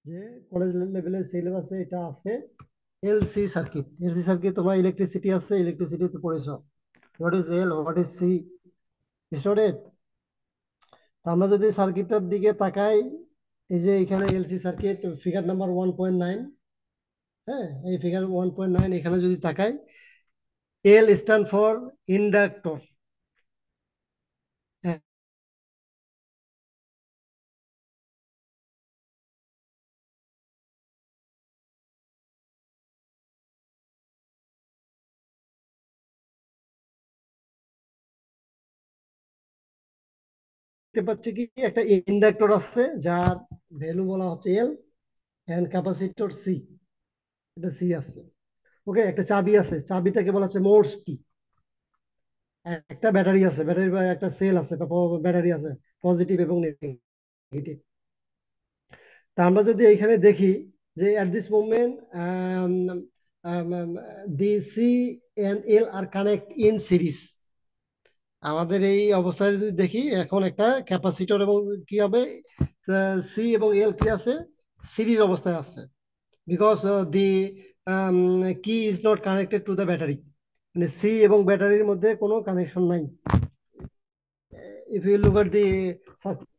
যে কলেজ লেভেলের সিলেবাসে এটা আছে। এলসি সার্কিট, এলসি সার্কিট তোমরা ইলেকট্রিসিটি আছে, ইলেকট্রিসিটিতে পড়েছো। What is L, what is C, student? আমরা যদি সার্কিটটার দিকে তাকাই, এই যে এখানে এলসি সার্কিট ফিগার নাম্বার 1.9। হ্যাঁ, এই ফিগার 1.9 এখানে যদি তাকাই, এল স্ট্যান্ড ফর ইন্ডাক্টর। দেখতে পাচ্ছি কি একটা ইন্ডাক্টর আছে যার ভ্যালু বলা হচ্ছে এল, এন্ড ক্যাপাসিটর সি, এটা সি আছে। ওকে, একটা চাবি আছে, চাবিটাকে বলা হচ্ছে মোর্স কি। একটা ব্যাটারি আছে, ব্যাটারি বা একটা সেল আছে, ব্যাটারি আছে, পজিটিভ এবং নেগেটিভ। তা আমরা যদি এখানে দেখি যে at this moment the C and L are connect in series. আমাদের এই অবস্থায় যদি দেখি, এখন একটা ক্যাপাসিটর এবং কি হবে, সি এবং এল কি আছে, সিরিজ অবস্থায় আছে। বিকজ দি কি is not connected to the battery, মানে সি এবং ব্যাটারির মধ্যে কোনো কানেকশন নাই। If you look at the circuit,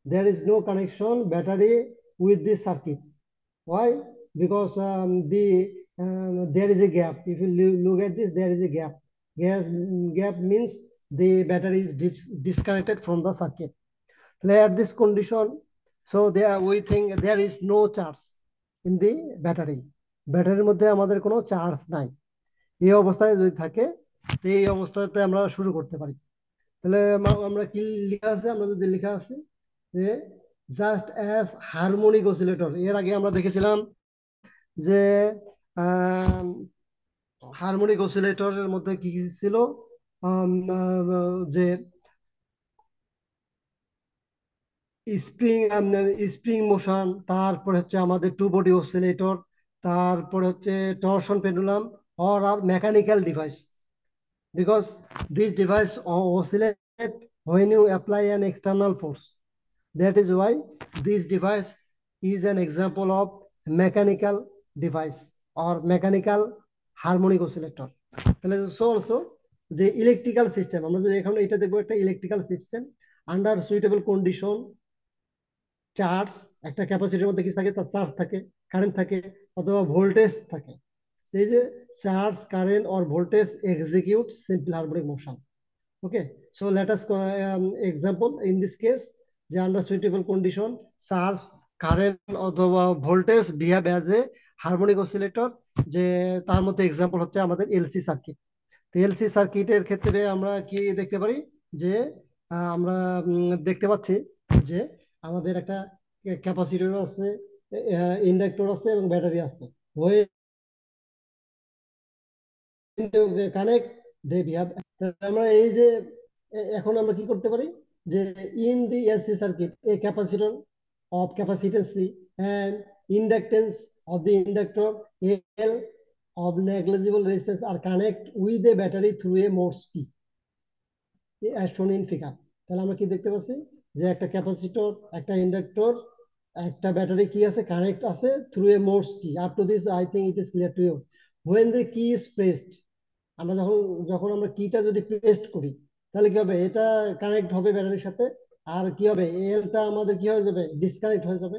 there is no connection battery with this circuit. Why? Because there is a gap. If you look at this, there is a gap. Gap means the battery is disconnected from the circuit. So at this condition, so there we think there is no charge in the battery. ব্যাটারির মধ্যে আমাদের কোনো charge নাই। এই অবস্থায় যদি থাকে, তো এই অবস্থাতে আমরা শুরু করতে পারি। তাহলে আমরা কি লেখা আছে, আমরা যদি লেখা আছে যে জাস্ট অ্যাজ হারমোনিক অসিলেটর। এর আগে আমরা দেখেছিলাম যে হারমোনিক অসিলেটরের মধ্যে কি কি ছিল, যে স্প্রিং স্প্রিং মোশন, তারপরে হচ্ছে আমাদের টু বডি অসিলেটর, তারপরে হচ্ছে torsion pendulum or are mechanical device, because this device oscillate when you apply an external force. That is why this device is an example of mechanical device or mechanical harmonic oscillator. তাহলে so also যে electrical system, আমরা যদি এখন এটা দেখবো একটা electrical system under suitable condition, charge, একটা ক্যাপাসিটির মধ্যে কি থাকে, তার চার্জ থাকে, কারেন্ট থাকে, অথবা ভোল্টেজ থাকে। এই যে charge, current or voltage execute simple harmonic motion. Okay, so let us example in this case, যে under suitable condition charge, current অথবা voltage behave as a harmonic oscillator, যে তার মধ্যে এক্সাম্পল হচ্ছে আমাদের এলসি সার্কিট। তো এলসি সার্কিটের ক্ষেত্রে আমরা কি দেখতে পারি, যে আমরা দেখতে পাচ্ছি যে আমাদের একটা ক্যাপাসিটর আছে, ইন্ডাক্টর আছে এবং ব্যাটারি আছে। Connect they behave. আমরা এই যে এখন আমরা কি করতে পারি, যে in the LC circuit a capacitor of capacitance C and inductance of the inductor L of negligible resistance are connect with a battery through a Morse key as shown in figure। তাহলে আমরা কি দেখতে পাচ্ছি, যে একটা capacitor, একটা inductor, একটা battery কি আছে, কানেক্ট আছে through a Morse key. Up to this I think it is clear to you. when the key is pressed, আমরা যখন যখন আমরা কিটা যদি পেস্ট করি, তাহলে কি হবে, এটা কানেক্ট হবে ব্যাটারির সাথে, আর কি হবে, এলটা আমাদের কি হয়ে যাবে, ডিসকানেক্ট হয়ে যাবে।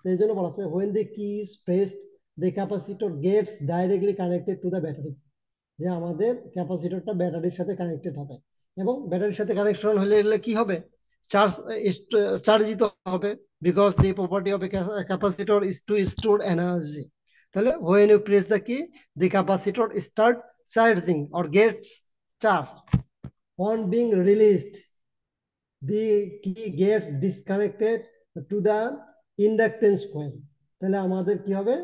তো এই জন্য বলা হচ্ছে when the key is pressed the capacitor gets directly connected to the battery, যে আমাদের ক্যাপাসিটরটা ব্যাটারির সাথে কানেক্টেড হবে, এবং ব্যাটারির সাথে কানেকশন হলে এলে কি হবে, চার্জ চার্জিত হবে, because the property of capacitor is two store energy. তাহলে when you press the key the capacitor start charging or gets charged. On being released the key gets disconnected to the inductance coil। তাহলে আমাদের কি হবে,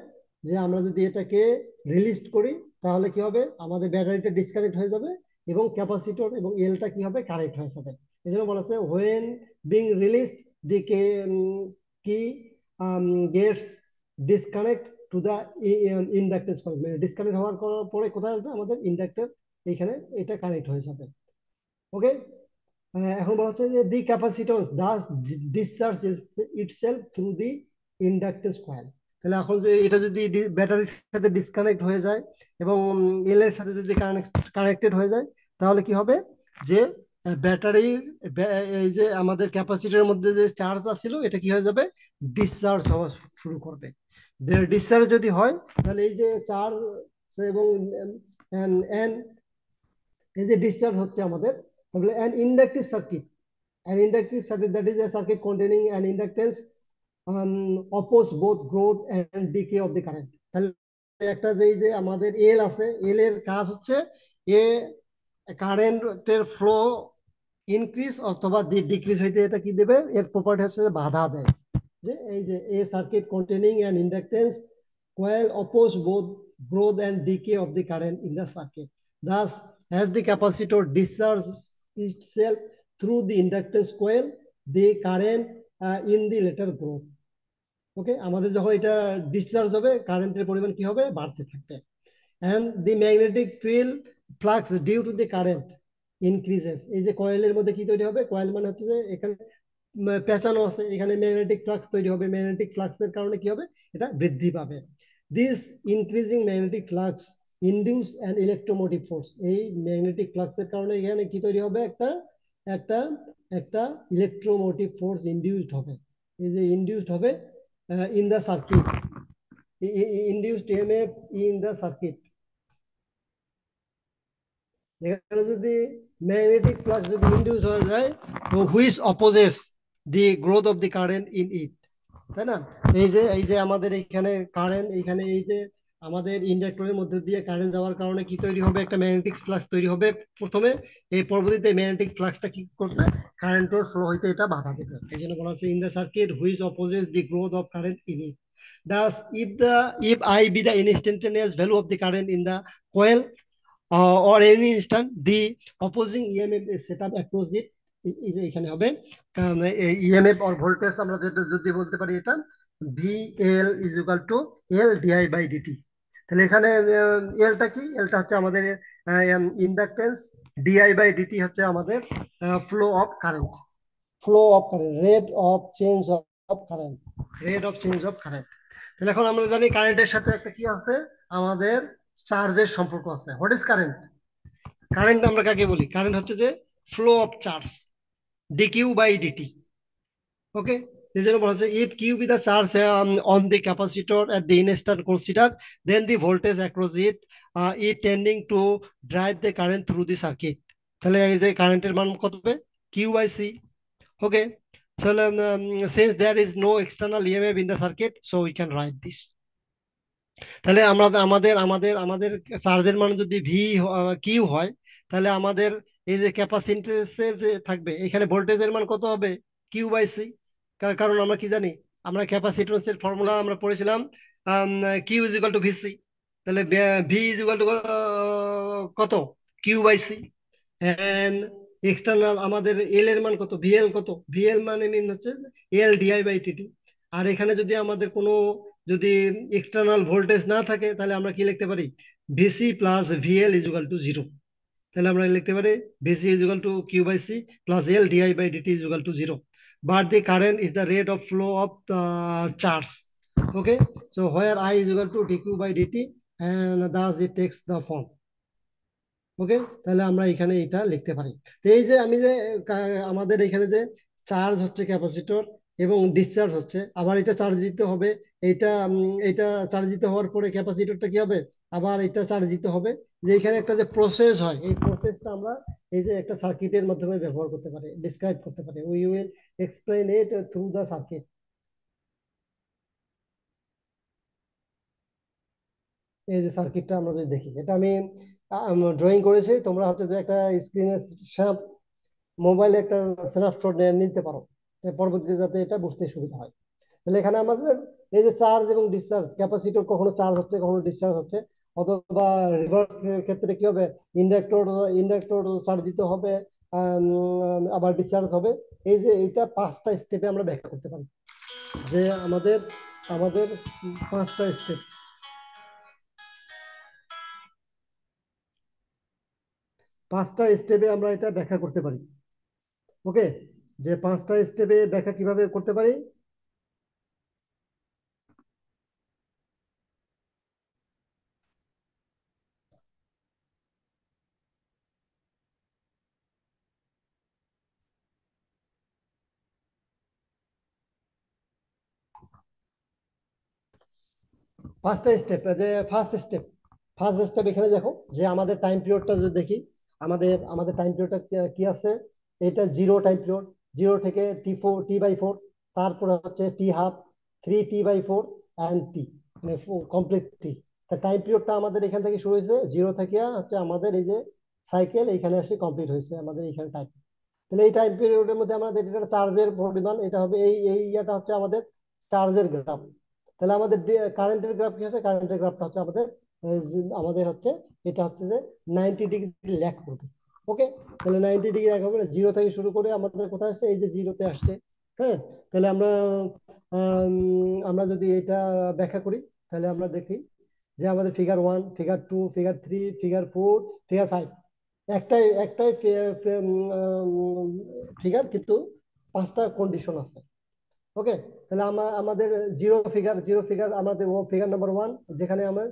যে আমরা যদি এটাকে release করি, তাহলে কি হবে, আমাদের ব্যাটারিটা ডিসকানেক্ট হয়ে যাবে এবং ক্যাপাসিটর এবং এলটা কি হবে, কানেক্ট হয়ে যাবে। এই জন্য বলা হচ্ছে when being released the key gets disconnect to the inductance coil, মানে ডিসকানেক্ট হওয়ার পরে কোথায় আসবে, আমাদের ইন্ডাক্টর এখানে এটা কানেক্ট হয়ে যাবে। ওকে, এখন বলা হচ্ছে যে the capacitor does discharge itself through the inductance coil. তাহলে এখন এটা যদি ব্যাটারির সাথে ডিসকানেক্ট হয়ে যায় এবং এল এর সাথে যদি কানেক্টেড হয়ে যায়, তাহলে কি হবে যে ব্যাটারির এই যে আমাদের ক্যাপাসিটির মধ্যে যে চার্জ ছিল এটা কি হয়ে যাবে, ডিসচার্জ হওয়া শুরু করবে। ডিসচার্জ যদি হয় তাহলে এই যে চার্জ এবং এই যে ডিসচার্জ হচ্ছে আমাদের, তাহলে an inductive circuit, that is a circuit containing an inductance oppose both growth and decay of the current. তাহলে একটা যে আমাদের এল আছে, এল এর কাজ হচ্ছে এ কারেন্টের ফ্লো ইনক্রিজ অথবা ডিক্রিজ হইতে এটা কি দেবে, এর প্রপার্টি হচ্ছে বাধা দেয়। যে এই যে a circuit containing an inductance coil oppose both growth and decay of the current in the circuit. Thus, as the capacitor discharges itself through the inductance coil, the current in the later growth. ওকে, আমাদের যখন এটা discharge হবে কারেন্টের পরিমাণ কি হবে, বাড়তে থাকবে। and the magnetic field flux due to the current increases. এই যে কয়েলের মধ্যে কি তৈরি হবে, কয়েল মানে হচ্ছে যে এখানে পেঁচানো আছে, এখানে ম্যাগনেটিক ফ্লাক্স তৈরি হবে, ম্যাগনেটিক ফ্লাক্সের কারণে কি হবে, এটা বৃদ্ধি পাবে। This increasing magnetic flux induce an electromotive force. এই ম্যাগনেটিক ফ্লাক্সের কারণে এখানে কি তৈরি হবে, একটা একটা একটা ইলেকট্রোমোটিভ ফোর্স ইনডিউসড হবে। এই যে ইনডিউসড হবে in the circuit, induced EMF in the circuit. এখানে যদি ম্যাগনেটিক ফ্লাক্স যদি ইনডিউস হয়ে যায়, তো which opposes the growth of the current in it, তাই না? এই যে আমাদের এখানে কারেন্ট, এখানে এই যে আমাদের ইন্ডাক্টরের মধ্যে দিয়ে কারেন্ট যাওয়ার কারণে কি তৈরি হবে, একটা ম্যাগনেটিক ফ্লাক্স তৈরি হবে প্রথমে, এই পরবর্তীতে ম্যাগনেটিক ফ্লাক্সটা কি করবে, কারেন্টের ফ্লো হইতে এটা বাধা দেবে। এই জন্য বলা হচ্ছে in the circuit which opposes the growth of current in it. Thus, if I be the instantaneous value of the current in the coil, or any instant the opposing EMF is set up across it, এই যে এখানে হবে EMF or voltage, আমরা যেটা যদি বলতে পারি এটা VL is equal to L DI by DT. তাহলে এখানে এলটা কি, এলটা হচ্ছে আমাদের ইন্ডাকটেন্স, ডিআই বাই ডিটি হচ্ছে আমাদের flow of current, rate of change of current, তাহলে এখন আমরা জানি কারেন্টের সাথে একটা কি আছে, আমাদের চার্জের সম্পর্ক আছে। What is current? কারেন্ট আমরা কাকে বলি, কারেন্ট হচ্ছে যে flow of charge, dq by dt. Okay, এই জন্য বলা হচ্ছে if q be the charge on the capacitor at the instant consider, then the voltage across it it tending to drive the current through the circuit. তাহলে এই যে কারেন্টের মান কত হবে, কিউ বাই সি। ওকে, তাহলে since there is no external EMF in the circuit, so we can write this. তাহলে আমরা আমাদের আমাদের আমাদের চার্জের মান যদি কিউ হয়, তাহলে আমাদের এই যে ক্যাপাসিট্যান্সে যে থাকবে এখানে ভোল্টেজের মান কত হবে, কিউ বাই সি। কারণ আমরা কি জানি, আমরা ক্যাপাসিট্যান্সের ফর্মুলা আমরা পড়েছিলাম Q is equal to VC. তাহলে ভি ইজ ইকুয়াল টু কত, Q by C. And external আমাদের এল এর মান কত, ভিএল কত, ভিএল মানে মিন হচ্ছে এল ডিআই বাই টিটি। আর এখানে যদি আমাদের কোনো যদি এক্সটার্নাল ভোল্টেজ না থাকে, তাহলে আমরা কি লিখতে পারি, VC plus VL is equal to zero. তাহলে আমরা লিখতে পারি VC is equal to Q by C plus L DI by dt is equal to zero. But the current is the rate of flow of the charge. Okay, so where I is equal to dq by dt, and thus it takes the form. ওকে, তাহলে আমরা এখানে এটা লিখতে পারি। তো এই যে আমি যে আমাদের এখানে যে চার্জ হচ্ছে ক্যাপাসিটর এবং ডিসচার্জ হচ্ছে, আবার এটা চার্জ দিতে হবে, এটা চার্জ দিতে হওয়ার পরে ক্যাপাসিটরটা কি হবে, আবার এটা চার্জ দিতে হবে। যে এখানে একটা যে প্রসেস হয়, এই প্রসেসটা আমরা এই যে একটা সার্কিটের মাধ্যমে ব্যবহার করতে পারি, ডিসক্রাইব করতে পারি। We will explain it through the circuit. এই যে সার্কিটটা আমরা যদি দেখি, এটা আমি ড্রয়িং করেছি, তোমরা হচ্ছে যে একটা স্ক্রিনে মোবাইলে একটা স্ন্যাপশট নিতে পারো, পরবর্তীতে যাতে এটা বুঝতে সুবিধা হয়। তাহলে এখানে আমাদের এই যে চার্জ এবং ডিসচার্জ, ক্যাপাসিটর কখনো চার্জ হচ্ছে কখনো ডিসচার্জ হচ্ছে, অথবা রিভার্স ক্ষেত্রে কি হবে, ইন্ডাক্টর ইন্ডাক্টর চার্জ দিতে হবে, আবার ডিসচার্জ হবে। এই যে এটা 5টা স্টেপে আমরা ব্যাখ্যা করতে পারি, যে আমাদের আমাদের 5টা স্টেপ, 5টা স্টেপে আমরা এটা ব্যাখ্যা করতে পারি। ওকে, যে 5টা স্টেপে ব্যাখ্যা কিভাবে করতে পারি, পাঁচটা স্টেপ, যে ফার্স্ট স্টেপ এখানে দেখো যে আমাদের টাইম পিরিয়ডটা যদি দেখি, আমাদের আমাদের টাইম পিরিয়ডটা কি আছে, এটা জিরো টাইম পিরিয়ড, জিরো থেকে টি/4, তারপরে হচ্ছে টি/2, 3t/4 অ্যান্ড টি, মানে কমপ্লিট টি। তা টাইম পিরিয়ডটা আমাদের এখান থেকে শুরু হয়েছে জিরো থেকে, হচ্ছে আমাদের এই যে সাইকেল এখানে এসে কমপ্লিট হয়েছে আমাদের এখানে টাইম। তাহলে এই টাইম পিরিয়ডের মধ্যে আমাদের এটা চার্জের পরিমাণ, এটা হবে এই ইয়াটা হচ্ছে আমাদের চার্জের গ্রাফ। তাহলে আমাদের কারেন্টের গ্রাফ কি হচ্ছে, কারেন্টের গ্রাফটা হচ্ছে আমাদের আমাদের হচ্ছে এটা হচ্ছে যে 90 ডিগ্রি ল্যাগ করবে। ওকে, তাহলে 90 ডিগ্রি ল্যাগ হবে, জিরো থেকে শুরু করে আমাদের কোথায় আসছে, এই যে জিরোতে আসছে। হ্যাঁ, তাহলে আমরা যদি এটা ব্যাখ্যা করি, তাহলে আমরা দেখি যে আমাদের figure 1, figure 2, figure 3, figure 4, figure 5, একটাই একটাই ফিগার, কিন্তু পাঁচটা কন্ডিশন আছে। ওকে, তাহলে আমাদের জিরো ফিগার আমাদের ফিগার নাম্বার 1, যেখানে আমার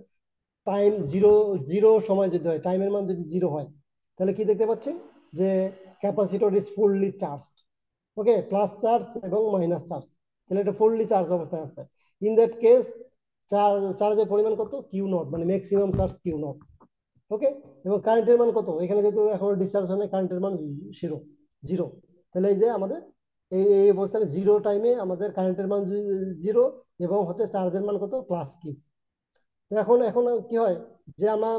টাইম জিরো, জিরো সময় যদি হয়, টাইমের মান যদি জিরো হয়, তাহলে কি দেখতে পাচ্ছি যে capacitor is fully charged. Okay, plus charge এবং মাইনাস চার্জ, তাহলে এটা ফুললি চার্জ অবস্থায় আছে। ইন দ্যাট কেস চার্জের পরিমাণ কত, কিউ নট, মানে ম্যাক্সিমাম চার্জ কিউ নট। ওকে, এবং কারেন্টের মান কত, এখানে যেহেতু এখন ডিসচার্জ হয় না, কারেন্টের মান জিরো, জিরো। তাহলে এই যে আমাদের এই অবস্থায় জিরো টাইমে আমাদের কারেন্টের মান জিরো, এবং হচ্ছে চার্জের মান কত, প্লাস কিউ। এখন এখন কি হয় যে আমরা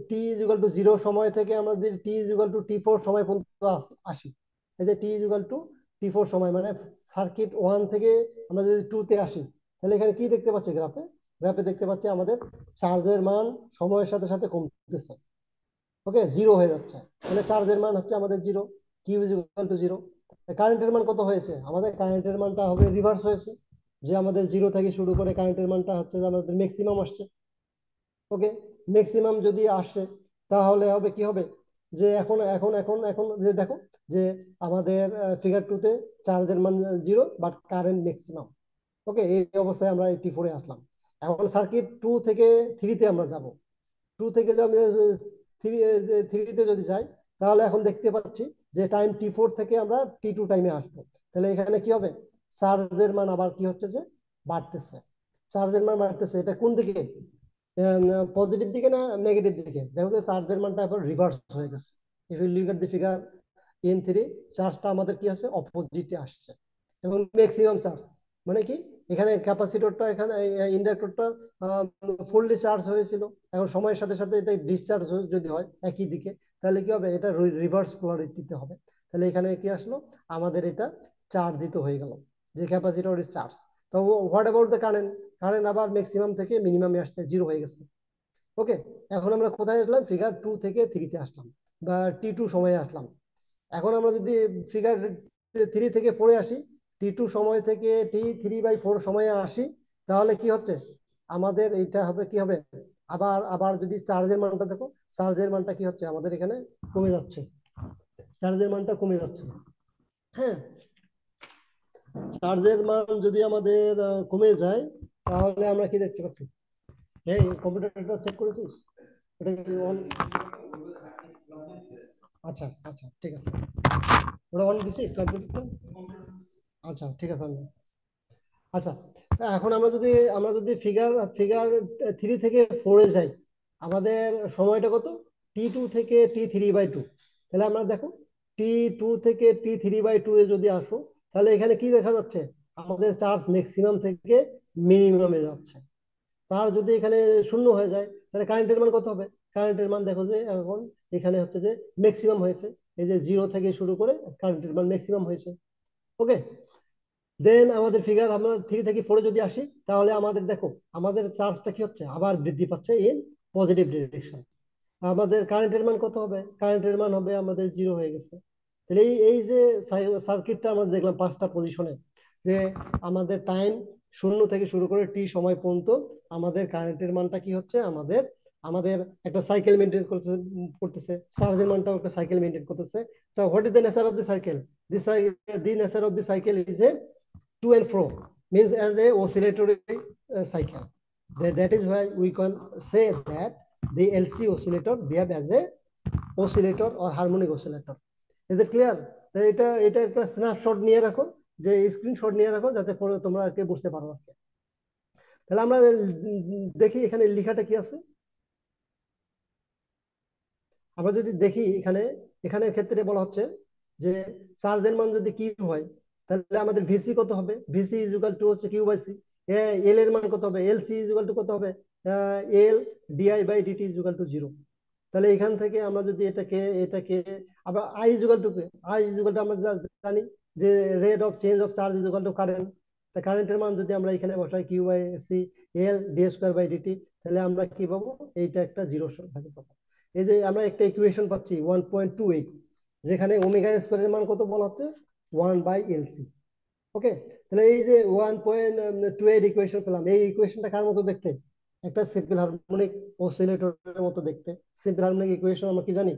t=0 সময় থেকে আমরা যদি t=t4 সময় পর্যন্ত আসি, এই যে t=t4 সময়, মানে সার্কিট 1 থেকে আমরা যদি 2 তে আসি, তাহলে এখানে কি দেখতে পাচ্ছি, গ্রাফে গ্রাফে দেখতে পাচ্ছি আমাদের চার্জের মান সময়ের সাথে সাথে কমতেছে। ওকে, জিরো হয়ে যাচ্ছে, তাহলে চার্জের মান হচ্ছে আমাদের জিরো, q=0। কারেন্টের মান কত হয়েছে, আমাদের কারেন্টের মানটা হবে রিভার্স হয়েছে, যে আমাদের জিরো থেকে শুরু করে কারেন্টের মানটা হচ্ছে যে আমাদের ম্যাক্সিমাম আসছে। ওকে, ম্যাক্সিমাম যদি আসে, তাহলে হবে কি হবে, যে এখন এখন এখন এখন যে দেখো যে আমাদের ফিগার 2 তে চার্জের মান জিরো, বাট কারেন্ট ম্যাক্সিমাম। ওকে, এই অবস্থায় আমরা টি4-এ আসলাম। এখন সার্কিট 2 থেকে 3-তে আমরা যাব। 2 থেকে যদি থ্রিতে যদি যাই, তাহলে এখন দেখতে পাচ্ছি যে টাইম টি4 থেকে আমরা টি2 টাইমে আসবো। তাহলে এখানে কি হবে, চার্জের মান আবার কি হচ্ছে যে বাড়তেছে, চার্জের মান বাড়তেছে। এটা কোন দিকে, পজিটিভ দিকে না নেগেটিভ দিকে, দেখো যে চার্জের মানটা এখন রিভার্স হয়ে গেছে। If you look at the figure in3, চার্জটা আমাদের কি আছে, অপোজিটে আসছে, এবং ম্যাক্সিমাম চার্জ মানে কি, এখানে ক্যাপাসিটরটা, এখানে ইন্ডাক্টরটা ফুললি চার্জ হয়েছিল, এখন সময়ের সাথে সাথে এটা ডিসচার্জ যদি হয় একই দিকে, তাহলে কি হবে, এটা রিভার্স পোলারিটিতে হবে। তাহলে এখানে কি আসলো, আমাদের এটা চার্জ দিতে হয়ে গেল, যে ক্যাপাসিটর ইজ চার্জ। তো what about the current, current আবার ম্যাক্সিমাম থেকে মিনিমামে আসতে জিরো হয়ে গেছে। ওকে, এখন আমরা কোথায় আসলাম, ফিগার 2 থেকে 3-তে আসলাম, বা টি2 সময়ে আসলাম। এখন আমরা যদি ফিগার 3 থেকে 4-এ আসি, টি2 সময় থেকে t3/4 সময়ে আসি, তাহলে কি হচ্ছে, আমাদের এইটা হবে কি হবে, আবার আবার যদি চার্জের মানটা দেখো, চার্জের মানটা কি হচ্ছে, আমাদের এখানে কমে যাচ্ছে, চার্জের মানটা কমে যাচ্ছে। হ্যাঁ, চার্জের মান যদি আমাদের কমে যায়, তাহলে আমরা কি দেখতে পাচ্ছি, এই কম্পিউটারটা সেট করেছিস, এটা কি অন? আচ্ছা আচ্ছা, ঠিক আছে, ওটা অন দিছি কম্পিউটারটা। আচ্ছা ঠিক আছে, আমি আচ্ছা, এখন আমরা যদি ফিগার ফিগার 3 থেকে 4-এ যাই, আমাদের সময়টা কত, t2 থেকে t3/2। তাহলে আমরা দেখো t2 থেকে t3/2-এ যদি আসো, তাহলে এখানে কি দেখা যাচ্ছে, আমাদের চার্জ ম্যাক্সিমাম থেকে মিনিমামে যাচ্ছে। চার্জ যদি এখানে শূন্য হয়ে যায়, তাহলে কারেন্টের মান কত হবে, কারেন্টের মান দেখো যে এখন এখানে হচ্ছে যে ম্যাক্সিমাম হয়েছে, এই যে জিরো থেকে শুরু করে কারেন্টের মান ম্যাক্সিমাম হয়েছে। ওকে, দেন আমাদের ফিগার আমরা 3 থেকে 4-এ যদি আসি, তাহলে আমাদের দেখো আমাদের চার্জটা কি হচ্ছে, আবার বৃদ্ধি পাচ্ছে ইন পজিটিভ ডিরেকশন। আমাদের কারেন্টের মান কত হবে, কারেন্টের মান হবে আমাদের জিরো হয়ে গেছে। তাহলে এই যে সার্কিটটা আমরা দেখলাম 5টা পজিশনে, যে আমাদের টাইম 0 থেকে শুরু করে টি সময় পর্যন্ত আমাদের কারেন্টের মানটা কি হচ্ছে, আমাদের আমাদের একটা সাইকেল মেনটেন করতেছে, চার্জের মানটাও একটা সাইকেল মেনটেন করতেছে। তো what is the nature of the cycle, the nature of the cycle is a to and fro, means as a oscillatory cycle. That is why we can say that the LC oscillator behave as a oscillator or harmonic oscillator. Is it clear? এটা এটা একটা snapshot নিয়ে রাখো, যে screenshot নিয়ে রাখো, যাতে পরে তোমরা বুঝতে পারো। তাহলে আমরা দেখি এখানে লেখাটা কি আছে। আমরা যদি দেখি এখানে, এখানে ক্ষেত্রে বলা হচ্ছে যে চার্জের মান যদি কিউ হয় তাহলে আমাদের ভিসি কত হবে, ভিসি ইজ ইকুয়াল টু হচ্ছে কিউ বাই সি। এল এর মান কত হবে, L C is equal to কত হবে, L DI by dt is equal to zero. তাহলে এখান থেকে আমরা যদি এটাকে আবার I is equal to, I is equal to আমরা জানি যে rate of change of charge is equal to current. তা কারেন্টের মান যদি আমরা এখানে বসাই q by C L D square by DT, তাহলে আমরা কি পাবো, এইটা একটা জিরো সার্কিট পাবো। এই যে আমরা একটা ইকুয়েশন পাচ্ছি 1.28, যেখানে ওমেগা স্কোয়ারের মান কত বলা হচ্ছে 1/LC। ওকে, তাহলে এই যে 1.28 ইকুয়েশন পেলাম, এই ইকুয়েশনটা কার মতো দেখতে, একটা সিম্পল হারমোনিক অসিলেটরের মতো দেখতে। সিম্পল হারমোনিক ইকুয়েশন আমরা কি জানি,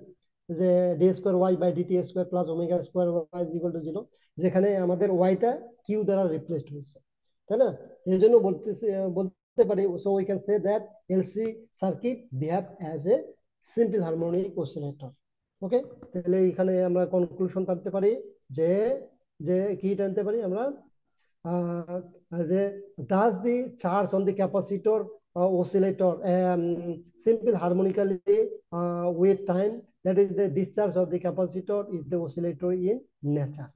যে d square y by dt square plus omega square y is equal to zero, যেখানে আমাদের ওয়াইটা কিউ দ্বারা রিপ্লেসড হয়েছে, তাই না? এই জন্য বলতে পারি, so we can say that LC circuit behave as a simple harmonic oscillator. Okay, তাহলে এখানে আমরা কনক্লুশন টানতে পারি যে, যে কি টানতে পারি আমরা, যে does the charge on the capacitor oscillator simple harmonically with time, that is the discharge of the capacitor is the oscillatory in nature.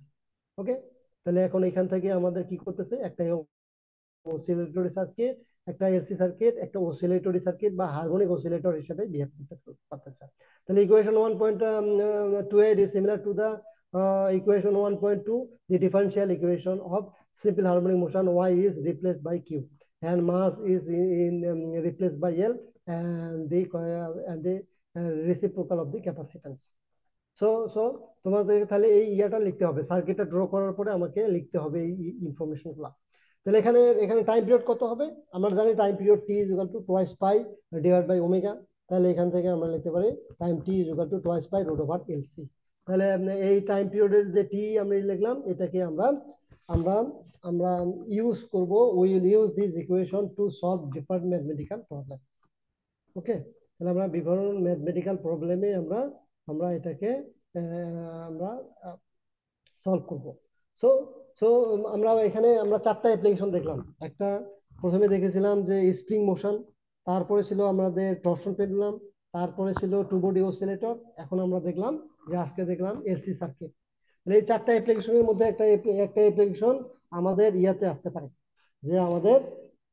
ওকে, তাহলে এখন এখান থেকে আমাদের কি করতেছে, একটা অসিলেটরি সার্কিট, একটা এলসি সার্কিট, একটা অসিলেটরি সার্কিট বা হারমোনিক অসিলেটর হিসেবে বিহেভ করতে পারতেছে। তাহলে equation 1.28 is similar to the equation 1.2, the differential equation of simple harmonic motion. Y is replaced by Q and mass is replaced by L, and the reciprocal of the capacitance. So so তোমাদের তাহলে এই ইয়াটা লিখতে হবে, সার্কিটটা draw করার পরে আমাকে লিখতে হবে এই ইনফরমেশন গুলা। তাহলে এখানে এখানে টাইম পিরিয়ড কত হবে, আমরা জানি time period T is equal to twice pi divide by omega. তাহলে এখান থেকে আমরা লিখতে পারি time T is equal to twice pi root over LC. তাহলে এই টাইম পিরিয়ডের যে টি আমি লিখলাম, এটাকে আমরা আমরা আমরা ইউজ করব, we will use this equation to solve different mathematical problem. Okay, তাহলে আমরা বিভিন্ন ম্যাথমেটিক্যাল প্রবলেমে আমরা আমরা এটাকে আমরা সলভ করব। সো সো আমরা এখানে আমরা চারটা অ্যাপ্লিকেশন দেখলাম। একটা, প্রথমে দেখেছিলাম যে স্প্রিং মোশন, তারপরে ছিল আমাদের টরশন পেন্ডুলাম, তারপরে ছিল টু বডি অসিলেটর, এখন আমরা দেখলাম যে আজকে দেখলাম এলসি সার্কিট। এই চারটা অ্যাপ্লিকেশনের মধ্যে একটা একটা অ্যাপ্লিকেশন আমাদের ইয়াতে আসতে পারে, যে আমাদের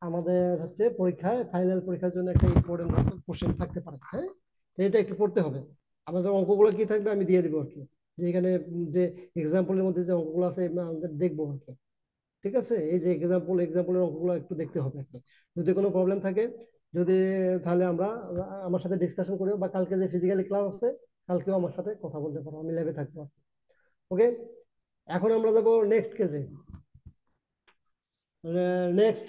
আমাদের হচ্ছে পরীক্ষায়, ফাইনাল পরীক্ষার জন্য একটা ইম্পর্টেন্ট কোশ্চেন থাকতে পারে। হ্যাঁ, এটা একটু পড়তে হবে। আমাদের অঙ্কগুলো কি থাকবে আমি দিয়ে দিব আর কি, যে এখানে যে এক্সাম্পলের মধ্যে যে অঙ্কগুলো আছে আমাদের দেখবো আর কি। ঠিক আছে, এই যে এক্সাম্পলের অঙ্কগুলো একটু দেখতে হবে আর কি। যদি কোনো প্রবলেম থাকে, যদি, তাহলে আমরা আমার সাথে ডিসকাশন করিও, বা কালকে যে ফিজিক্যালি ক্লাস আছে কালকেও আমার সাথে কথা বলতে পারো, আমি ল্যাবে থাকবো। ওকে, এখন আমরা যাবো নেক্সট কেসে। নেক্সট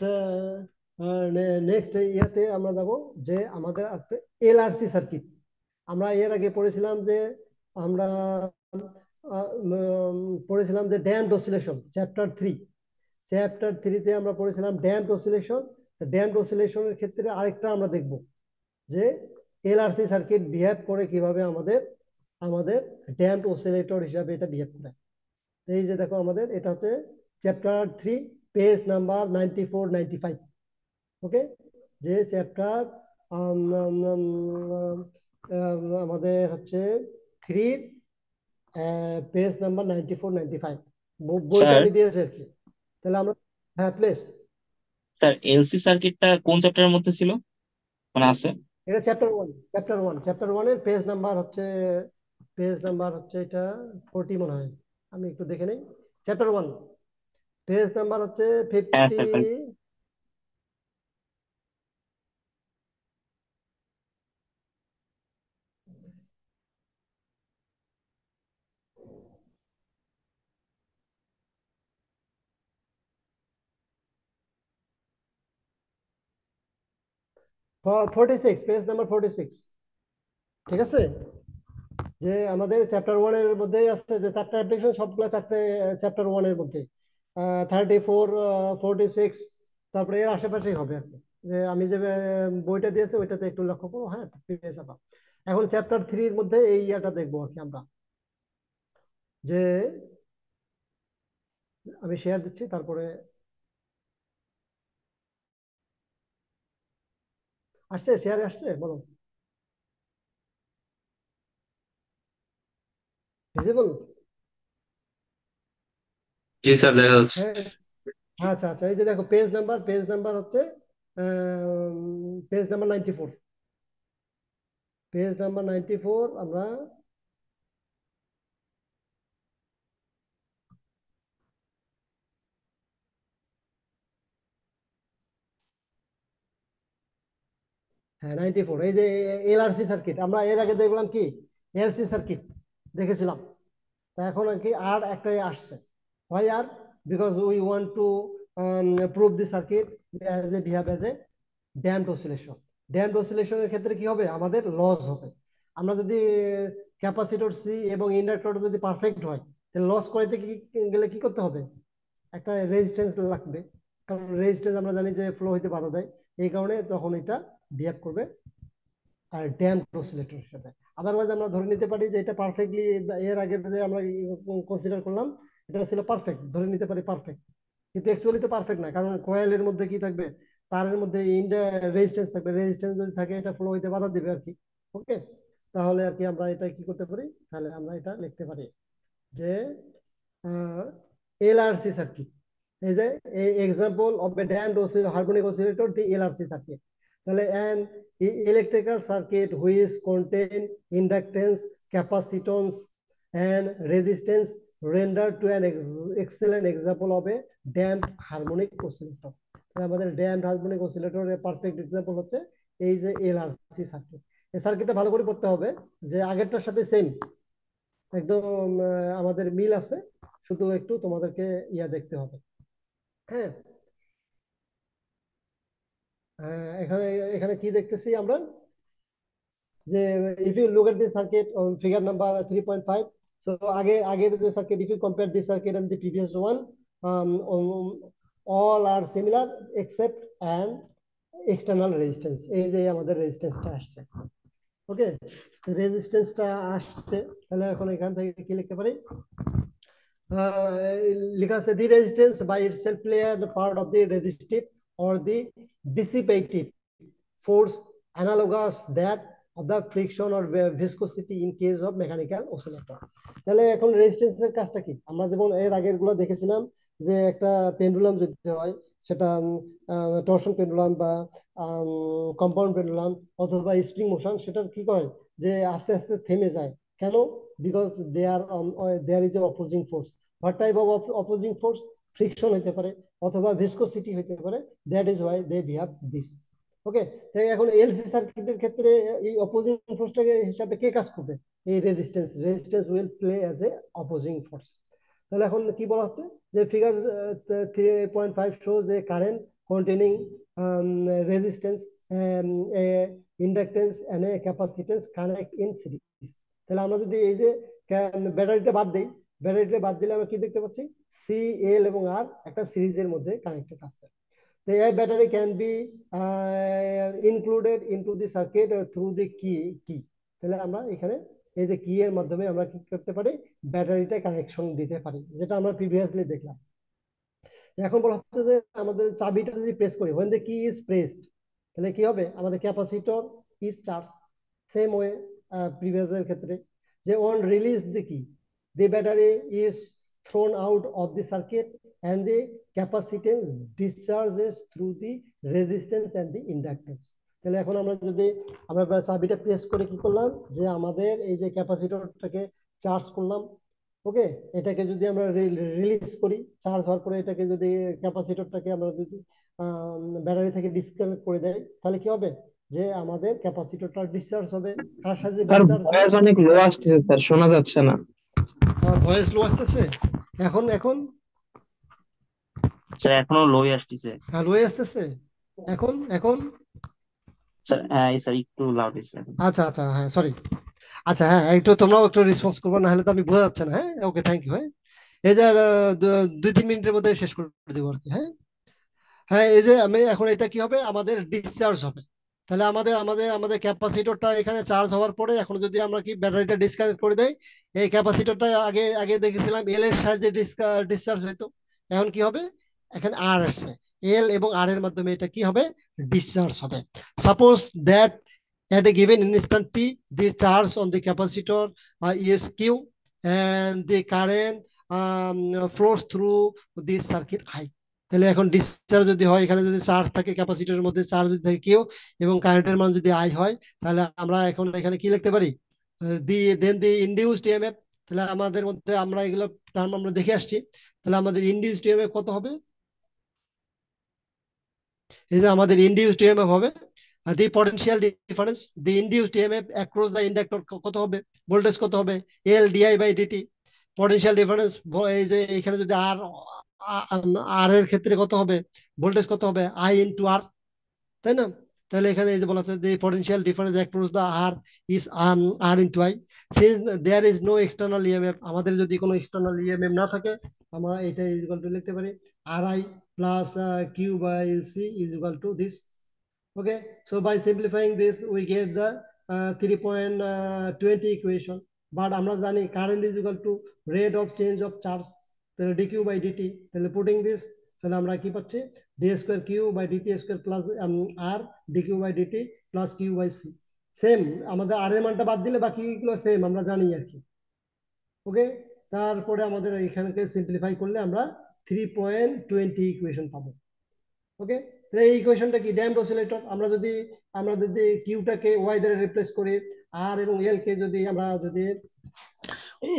নেক্সট ইয়াতে আমরা যাব যে আমাদের একটা এলআরসি সার্কিট। আমরা এর আগে পড়েছিলাম যে আমরা পড়েছিলাম যে ড্যাম্পড অসিলেশন, চ্যাপ্টার 3 তে আমরা পড়েছিলাম ড্যাম্পড অসিলেশন। ড্যাম্পড অসিলেশনের ক্ষেত্রে আরেকটা আমরা দেখব যে এলআরসি সার্কিট বিহেভ করে কিভাবে আমাদের আমাদের ড্যাম্পড অসিলেটর হিসাবে এটা বিহেভ করে। এই যে দেখো আমাদের এটা হচ্ছে চ্যাপ্টার 3, পেজ নাম্বার 94-95। ওকে, যে চ্যাপ্টার আমাদের হচ্ছে 3, পেজ নাম্বার 94-95, বইটা স্যার আমি দিয়েছি আর কি। তাহলে আমরা, হ্যাঁ প্লিজ। স্যার এলসি সার্কিটটা কোন চ্যাপ্টারের মধ্যে ছিল, মানে আছে? এটা চ্যাপ্টার 1 পেজ নাম্বার হচ্ছে এটা 40 মনে হয়, আমি একটু দেখে নেই। চ্যাপ্টার 1 পেজ নাম্বার হচ্ছে হ্যাঁ 50, স্যার। 46, page number 46। ঠিক আছে, যে আমাদের চ্যাপ্টার 1 এর মধ্যে আছে যে চারটা অ্যাপ্লিকেশন, সবগুলো চারটে চ্যাপ্টার 1 এর মধ্যে 34, 46, তারপরে এর আশেপাশেই হবে আর কি। যে আমি যে বইটা দিয়েছি ওইটাতে একটু লক্ষ্য করো, হ্যাঁ পেয়ে যাবা। এখন চ্যাপ্টার 3-এর মধ্যে এই ইয়াটা দেখবো আর কি আমরা, যে আমি শেয়ার দিচ্ছি তারপরে আসছে, শেয়ারে আসছে, বলো ভিজিবল। জি স্যার, দেখা যাচ্ছে। হ্যাঁ, আচ্ছা আচ্ছা, এই যে দেখো পেজ নাম্বার হচ্ছে পেজ নাম্বার 94। পেজ নাম্বার 94 আমরা, হ্যাঁ 94, এই যে এলআরসি সার্কিট, আমরা এর আগে দেখলাম কি এলসি সার্কিট দেখেছিলাম। তা এখন আর কি আর একটাই আসছে। Why R? Because we want to prove the circuit as a behave as a damped oscillation. Damped oscillation এর ক্ষেত্রে কি হবে, আমাদের লস হবে। আমরা যদি ক্যাপাসিটর সি এবং ইন্ডাক্টর যদি পারফেক্ট হয়, তাহলে লস করাইতে গেলে কি করতে হবে, একটা রেজিস্ট্যান্স লাগবে। কারণ রেজিস্ট্যান্স আমরা জানি যে ফ্লো হইতে বাধা দেয়, এই কারণে তখন এটা বিহেভ করবে আর ড্যাম্প অসিলেটর হিসেবে। আদারওয়াইজ আমরা ধরে নিতে পারি যে এটা পারফেক্টলি, এর আগে যে আমরা কনসিডার করলাম এটা ছিল পারফেক্ট, ধরে নিতে পারি পারফেক্ট, কিন্তু অ্যাকচুয়ালি তো পারফেক্ট না, কারণ কয়েলের মধ্যে কি থাকবে, তারের মধ্যে রেজিস্ট্যান্স থাকবে, রেজিস্ট্যান্স যদি থাকে এটা ফ্লো হইতে বাধা দিবে আর কি। ওকে, তাহলে আর কি আমরা এটা কি করতে পারি, তাহলে আমরা এটা লিখতে পারি যে এলআরসি সার্কিট, এই যে example of A damped harmonic oscillator the LRC circuit. তাহলে an electrical circuit which contain inductance, capacitance and resistance render to an excellent example of a damped harmonic oscillator. তাহলে আমাদের ড্যাম্পড হারমোনিক অসিলেটরের পারফেক্ট এক্সাম্পল হচ্ছে এই যে LRC circuit. এই সার্কিটটা ভালো করে পড়তে হবে, যে আগেরটার সাথে সেম একদম আমাদের মিল আছে, শুধু একটু তোমাদেরকে দেখতে হবে। হ্যাঁ, এখানে এখানে কি দেখতেছি আমরা, যে if you look at the circuit on figure number 3.5, so আগের যে circuit, if you compare this circuit and the previous one, all are similar except an external resistance, এই যে আমাদের রেজিস্ট্যান্সটা আসছে। ওকে, রেজিস্ট্যান্সটা আসছে, তাহলে এখন এখান থেকে কি লিখতে পারি, লেখা আছে the resistance by itself play the part of the resistive or the dissipative force analogous that of the friction or viscosity in case of mechanical oscillator. তাহলে এখন রেজিস্ট্যান্সের কাজটা কি, আমরা যেমন এর আগের গুলো দেখেছিলাম যে একটা পেন্ডুলাম যদি হয়, সেটা টরশন পেন্ডুলাম বা কম্পাউন্ড পেন্ডুলাম অথবা স্প্রিং মোশন, সেটা কি করে যে আস্তে আস্তে থেমে যায়। কেন? Because there is a opposing force. What type of opposing force? Friction হতে পারে অথবা ভিসকোসিটি হতে পারে, that is why they behave this. Okay, তাই এখন এলসি সার্কিটের ক্ষেত্রে এই অপোজিং ফোর্সটাকে হিসাবে কে কাজ করবে, এই resistance will play as a opposing force. তাহলে এখন কি বলা হচ্ছে, যে figure 3.5 shows a current containing resistance, inductance and a capacitance connect in series. তাহলে আমরা যদি এই যে ব্যাটারিটা বাদ দিই, ব্যাটারিটা বাদ দিলে আমরা কি দেখতে পাচ্ছি, সি, এল এবং আর একটা সিরিজের মধ্যে কানেক্টেড আছে। The air battery can be included into the circuit through the key. তাহলে আমরা এখানে এই যে কি এর মাধ্যমে আমরা কি করতে পারি, ব্যাটারিটা কানেকশন দিতে পারি, যেটা আমরা প্রিভিয়াসলি দেখলাম। এখন বলা হচ্ছে যে আমাদের চাবিটা যদি প্রেস করি, when the key is pressed, তাহলে কি হবে, আমাদের capacitor is charged, same way previous এর ক্ষেত্রে, যে on release the key the battery is thrown out of the circuit and the capacitance discharges through the resistance and the inductance. তাহলে এখন আমরা যদি আমরা চাবিটা প্রেস করে কি করলাম, যে আমাদের এই যে ক্যাপাসিটরটাকে চার্জ করলাম। ওকে, এটাকে যদি আমরা রিলিজ করি, চার্জ হওয়ার পরে এটাকে যদি ক্যাপাসিটরটাকে আমরা যদি ব্যাটারি থেকে ডিসকানেক্ট করে দেয়, তাহলে কি হবে, যে আমাদের ক্যাপাসিটরটা ডিসচার্জ হবে। কার সাথে স্যার ডিসচার্জ হবে? ভয়েস অনেক লো আসতেছে স্যার, শোনা যাচ্ছে না। ভয়েস লো আসতেছে, এখন এখন স্যার এখনো লোই আসতেছে। লো আসতেছে, এখন এখন স্যার হ্যাঁ স্যার একটু লাউড হয়েছে। আচ্ছা আচ্ছা, হ্যাঁ সরি। আচ্ছা হ্যাঁ, একটু তোমরাও একটু রেসপন্স করবো, না হলে তো আমি বোঝা যাচ্ছে না। হ্যাঁ, ওকে, থ্যাংক ইউ। হ্যাঁ, এই যে 2-3 মিনিটের মধ্যে শেষ করে দেবো আর কি। হ্যাঁ হ্যাঁ, এই যে আমি এখন এটা কি হবে, আমাদের ডিসচার্জ হবে। তাহলে আমাদের আমাদের আমাদের ক্যাপাসিটরটা এখানে চার্জ হওয়ার পরে এখন যদি আমরা কি ব্যাটারিটা ডিসকানেক্ট করে দেই, এই ক্যাপাসিটরটা আগে আগে দেখেছিলাম এল এর সাহায্যে ডিসচার্জ হইতো, এখন কি হবে, এখানে আর আসছে, এল এবং আর এর মাধ্যমে এটা কি হবে, ডিসচার্জ হবে। Suppose that at a given instant t the charge on the capacitor is q and the current flows through this circuit I। তাহলে এখন ডিসচার্জ যদি হয়, এখানে যদি চার্জ থাকে ক্যাপাসিটরের মধ্যে, চার্জ যদি থাকে কিউ এবং কারেন্টের মান যদি আই হয়, তাহলে আমরা এখন এখানে কি লিখতে পারি, দি ইনডিউসড ইএমএফ। তাহলে আমাদের মধ্যে আমরা এগুলো টার্ম আমরা দেখে আসছি। তাহলে আমাদের ইনডিউসড ইএমএফ কত হবে, এই যে আমাদের ইনডিউসড ইএমএফ হবে the potential difference, the induced EMF across the inductor কত হবে, ভোল্টেজ কত হবে, L DI by dt. Potential difference এই যে এখানে যদি আর আর এর ক্ষেত্রে কত হবে, ভোল্টেজ কত হবে, আই ইনটু আর, তাই না? তাহলে এখানে এই যে বলা আছে যে potential difference across the R is R into I. Since there is no external EMF, আমাদের যদি কোনো এক্সটার্নাল ইএমএফ না থাকে, আমরা এটা ইজ ইকুয়াল টু লিখতে পারি আর I plus q by C is equal to this. Okay, so by simplifying this, we get the 3.20 equation. But আমরা জানি current is equal to rate of change of charge, তাহলে dq by dt, তাহলে putting this, তাহলে আমরা কি পাচ্ছি, d square q by dt square plus r dq by dt plus q by c। Same, আমাদের r এর মানটা বাদ দিলে বাকিগুলো সেম আমরা জানি আর কি। ওকে, তারপরে আমাদের এখানকে সিম্পলিফাই করলে আমরা 3.20 ইকুয়েশন পাবো। ওকে, তাহলে এই ইকুয়েশনটা কি, ড্যাম্পড অসিলেটর। আমরা যদি কিউটাকে ওয়াই দ্বারা রিপ্লেস করি, আর এবং এল কে যদি আমরা যদি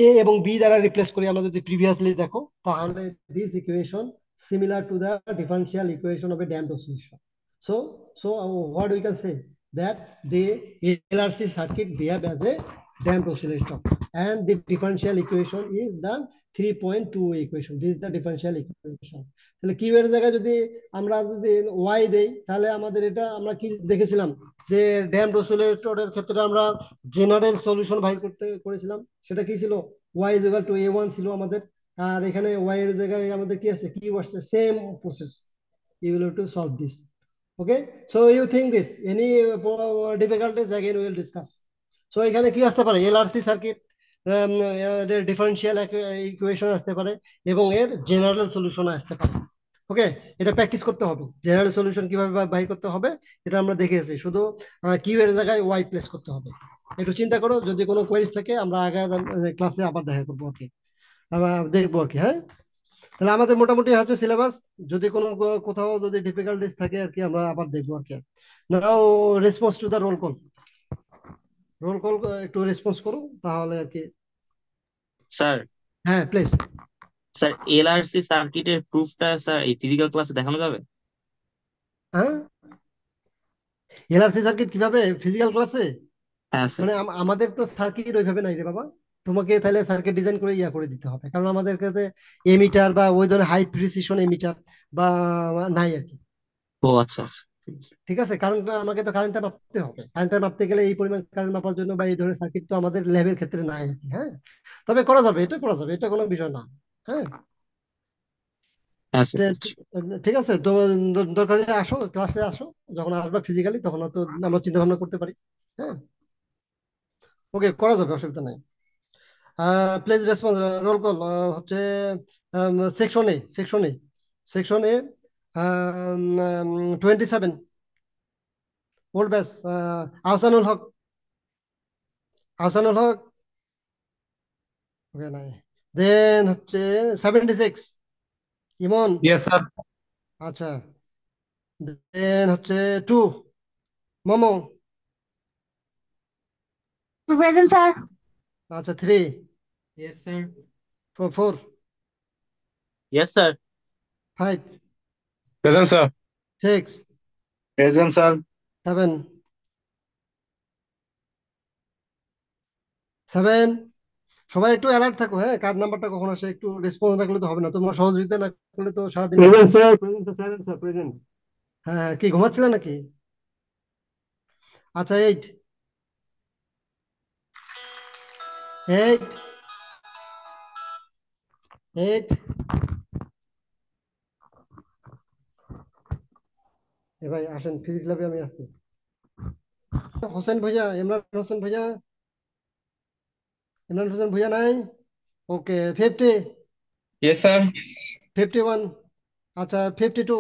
এ এবং বি দ্বারা রিপ্লেস করি, আমরা যদি প্রিভিয়াসলি দেখো, তাহলে this equation similar to the differential equation of A damped oscillation. So what we can say that the LRC circuit behave as a damped oscillator and the differential equation is the 3.2 equation. This is the differential equation. তাহলে Q এর জায়গায় যদি আমরা যদি Y দেই, তাহলে আমাদের এটা আমরা কি দেখেছিলাম যে ড্যাম্পড অসিলেটরের ক্ষেত্রে আমরা জেনারেল সলিউশন বাইর করেছিলাম, সেটা কি ছিল, Y is equal two a1 ছিল আমাদের। আর এখানে ওয়াই এর জায়গায় আমাদের কি আছে, কিউ আসছে, same process, you will have to solve this. Okay, so you think this any difficulties, again we will discuss. So এখানে কি আসতে পারে, এলআরসি সার্কিট ডিফারেনশিয়াল ইকুয়েশন আসতে পারে এবং এর জেনারেল সলিউশন আসতে পারে। ওকে, এটা প্র্যাকটিস করতে হবে, জেনারেল সলিউশন কিভাবে বাইর করতে হবে এটা আমরা দেখেছি, শুধু কিউ এর জায়গায় ওয়াই প্লেস করতে হবে। একটু চিন্তা করো, যদি কোনো কোয়েরিজ থাকে আমরা আগামী ক্লাসে আবার দেখা করবো আর কি, দেখবো আর কি। হ্যাঁ, তাহলে আমাদের মোটামুটি হচ্ছে সিলেবাস, যদি কোনো কোথাও যদি ডিফিকাল্টিস থাকে আর কি আমরা আবার দেখবো আর কি। Now response to the roll call, roll call একটু রেসপন্স করো তাহলে আর কি। স্যার হ্যাঁ প্লিজ। স্যার এলআরসি সার্কিটের প্রুফটা স্যার এই ফিজিক্যাল ক্লাসে দেখানো যাবে? হ্যাঁ, এলআরসি সার্কিট কিভাবে ফিজিক্যাল ক্লাসে, হ্যাঁ স্যার। মানে আমাদের তো সার্কিট ওইভাবে নাই রে বাবা, তোমাকে তাহলে সার্কিট ডিজাইন করে ইয়া করে দিতে হবে, কারণ আমাদের কাছে এমিটার বা ওই ধরনের হাই প্রিসিশন এমিটার বা নাই আর কি। ও আচ্ছা আচ্ছা, ঠিক আছে। ঠিক আছে, কারণ আমাকে তো কারেন্টটা মাপতে হবে, কারেন্টটা মাপতে গেলে এই পরিমাণ কারেন্ট মাপার জন্য বা এই ধরনের সার্কিট তো আমাদের ল্যাবের ক্ষেত্রে নাই আর কি। হ্যাঁ, তবে করা যাবে, এটা করা যাবে, এটা কোনো বিষয় না। হ্যাঁ, হ্যাঁ স্যার, বুঝছি। ঠিক আছে, তো দরকার হলে আসো, ক্লাসে আসো, যখন আসবা ফিজিক্যালি তখন তো আমরা চিন্তা ভাবনা করতে পারি। হ্যাঁ, ওকে, করা যাবে, অসুবিধা নাই। প্লিজ রেসপন্স, রোল কল হচ্ছে সেকশন এ, সেকশন এ 27 ওল্ড ব্যাস, আহসানুল হক, আহসানুল হক। ওকে নাই, দেন হচ্ছে 76 ইমন। Yes sir. আচ্ছা, দেন হচ্ছে 2 মোমো। Present, sir. আচ্ছা 3, Yes, sir. 4, yes sir. 5, present sir. 6, present sir. 7। সবাই একটু অ্যালার্ট থাকো, হ্যাঁ, কার্ড নাম্বারটা কখন আসে একটু রেসপন্স না করলে তো হবে না, তোমার সহযোগিতা না করলে তো সারাদিন। Present sir. Present sir. Sir present. হ্যাঁ, কি ঘুমাচ্ছিলে নাকি? আচ্ছা 8, 8, 8। এ ভাই আসেন, ফিজিক্স ল্যাবে আমি আসছি। হোসেন ভুঁইয়া, ইমরান হোসেন ভুঁইয়া, ইমরান হোসেন ভুঁইয়া নাই? ওকে 50, ইয়েস স্যার। 51, আচ্ছা 52,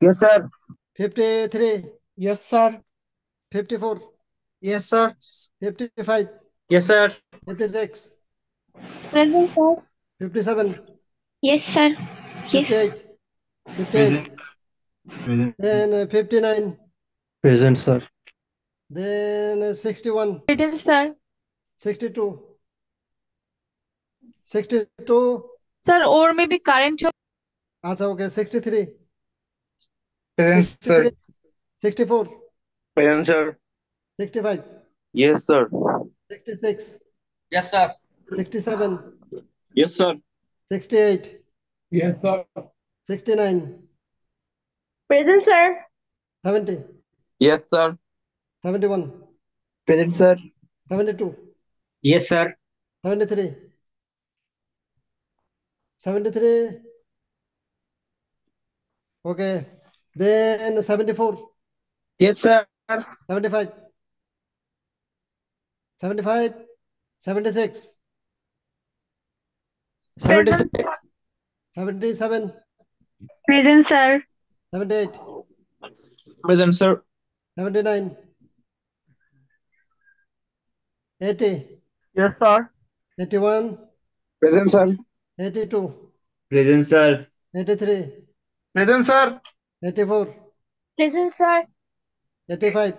Yes, sir. 53, Yes, sir. 54, Yes, sir. 55, Yes, sir. 56, Present, sir. 57, Yes, sir. Yes. 58, 58, then 59, Present, sir. then 61, Present, sir. 62, 62, Sir, or maybe current job. আচ্ছা ওকে 63, Present, sir. 63, 64, Present, sir. 65, Yes, sir. 66, Yes, sir. 67, Yes, sir. 68, Yes, sir. 69, Present, sir. 70, Yes, sir. 71, Present, sir. 72, Yes, sir. 73, 73, okay, then 74, Yes, sir. 75, 75, 76, 76. 77, Present, sir. 78, Present, sir. 79, 80, Yes, sir. 81, Present, sir. 82, Present, sir. 83, Present, sir. 84, Present, sir. 85,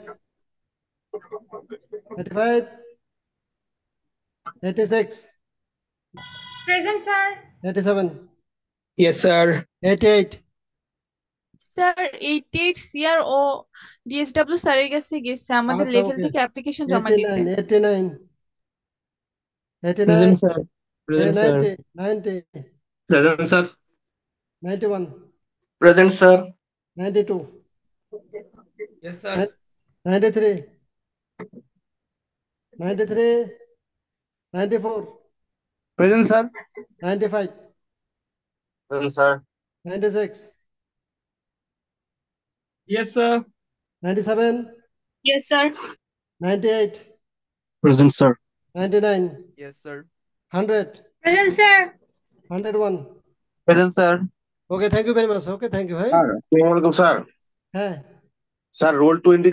85, 86, Present, sir. 87, Yes, sir. 88, sir 88 CR ও DSW স্যারের কাছে গেছে আমাদের আচ্ছা level okay থেকে application জমা দিতে 89, 89, 89, Present, sir. Present, sir. 90, 90, Present, sir. 91, Present, sir. 92, Yes, sir. 93, 93, 94, Present, sir. 95, Present, sir. 96, Yes, sir. 97, yes sir 98, Present, sir. 99, Yes, sir. 100, present sir 101. Present, sir. Okay, thank you very much. Okay, thank you. Hey, Assalamualaikum, sir. হ্যাঁ Sir, roll 20.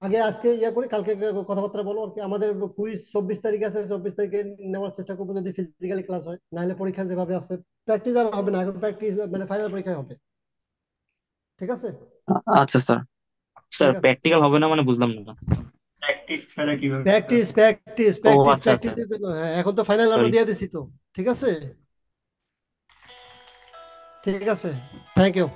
আগে আজকে করি কালকে কথাবার্তা বলো আর কি আমাদের quiz 24 তারিখ আছে 24 তারিখে নেওয়ার চেষ্টা করবো যদি ফিজিক্যালি ক্লাস হয় নাহলে পরীক্ষা যেভাবে আছে প্র্যাকটিস আর হবে না এখন প্র্যাকটিস মানে ফাইনাল পরীক্ষা হবে ঠিক আছে আচ্ছা, স্যার। স্যার ঠিক আছে প্র্যাকটিক্যাল হবে না মানে বুঝলাম না। প্র্যাকটিস ছাড়া কিভাবে? প্র্যাকটিস প্র্যাকটিস ও প্র্যাকটিস আচ্ছা আচ্ছা, প্র্যাকটিসের জন্য হ্যাঁ এখন তো ফাইনাল আমরা সরি। দিয়ে দিছি তো ঠিক আছে থ্যাংক ইউ